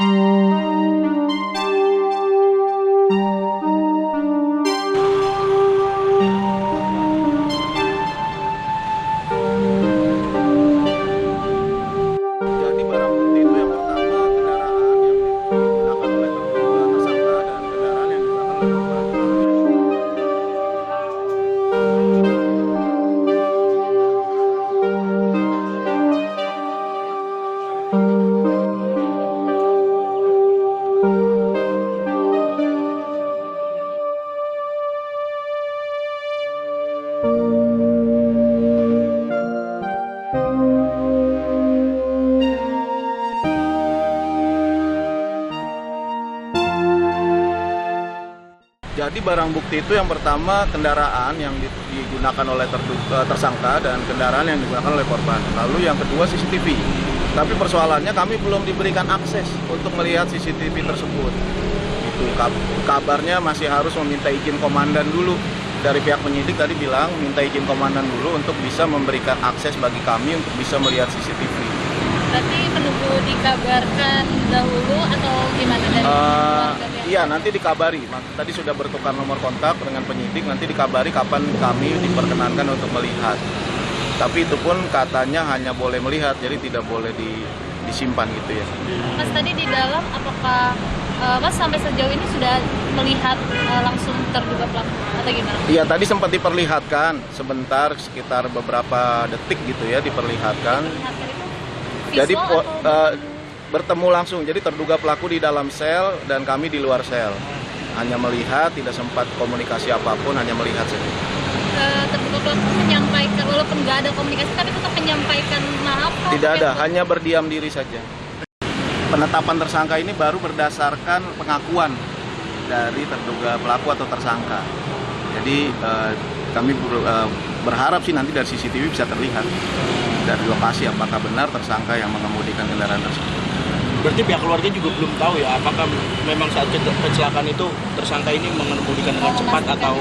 Jadi barang bukti itu yang pertama kendaraan yang digunakan oleh terduga tersangka dan kendaraan yang digunakan oleh korban. Jadi barang bukti itu yang pertama kendaraan yang digunakan oleh terduga tersangka dan kendaraan yang digunakan oleh korban. Lalu yang kedua CCTV. Tapi persoalannya kami belum diberikan akses untuk melihat CCTV tersebut. Itu kabarnya masih harus meminta izin komandan dulu. Dari pihak penyidik tadi bilang minta izin komandan dulu untuk bisa memberikan akses bagi kami untuk bisa melihat CCTV. Berarti menunggu dikabarkan dahulu atau gimana dari keluarga? Iya, nanti dikabari. Tadi sudah bertukar nomor kontak dengan penyidik, nanti dikabari kapan kami diperkenankan untuk melihat. Tapi itu pun katanya hanya boleh melihat, jadi tidak boleh disimpan gitu ya. Mas tadi di dalam apakah Mas sampai sejauh ini sudah melihat langsung terduga pelaku atau gimana? Iya, tadi sempat diperlihatkan sebentar, sekitar beberapa detik gitu ya diperlihatkan. Jadi bertemu langsung, jadi terduga pelaku di dalam sel dan kami di luar sel. Hanya melihat, tidak sempat komunikasi apapun, hanya melihat saja. Terduga pelaku menyampaikan, walaupun nggak ada komunikasi, tapi tetap menyampaikan maaf. Tidak ada, hanya berdiam diri saja. Penetapan tersangka ini baru berdasarkan pengakuan dari terduga pelaku atau tersangka. Jadi kami berharap sih nanti dari CCTV bisa terlihat dari lokasi apakah benar tersangka yang mengemudikan kendaraan tersebut. Berarti pihak keluarga juga belum tahu ya apakah memang saat kecelakaan itu tersangka ini mengemudikan dengan cepat atau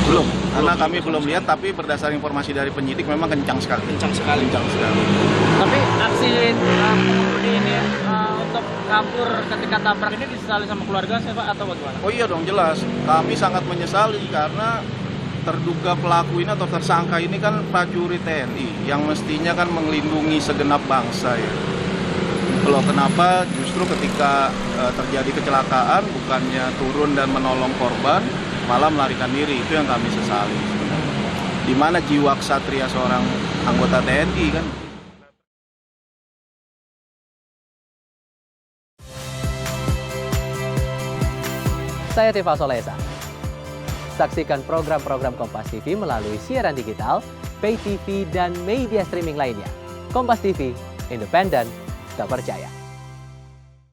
belum, karena kami belum lihat, tapi berdasar informasi dari penyidik memang kencang sekali. Kencang sekali. Tapi aksi pengemudi ini untuk kabur ketika tabrak ini disesali sama keluarga sih Pak atau bagaimana? Oh iya dong, jelas. Kami sangat menyesali karena terduga pelaku ini atau tersangka ini kan prajurit TNI yang mestinya kan melindungi segenap bangsa ya. Loh, kenapa justru ketika terjadi kecelakaan bukannya turun dan menolong korban, malah melarikan diri? Itu yang kami sesali sebenarnya. Di mana jiwa ksatria seorang anggota TNI kan? Saya Tifa Solesa. Saksikan program-program Kompas TV melalui siaran digital, pay TV, dan media streaming lainnya. Kompas TV, independen, terpercaya.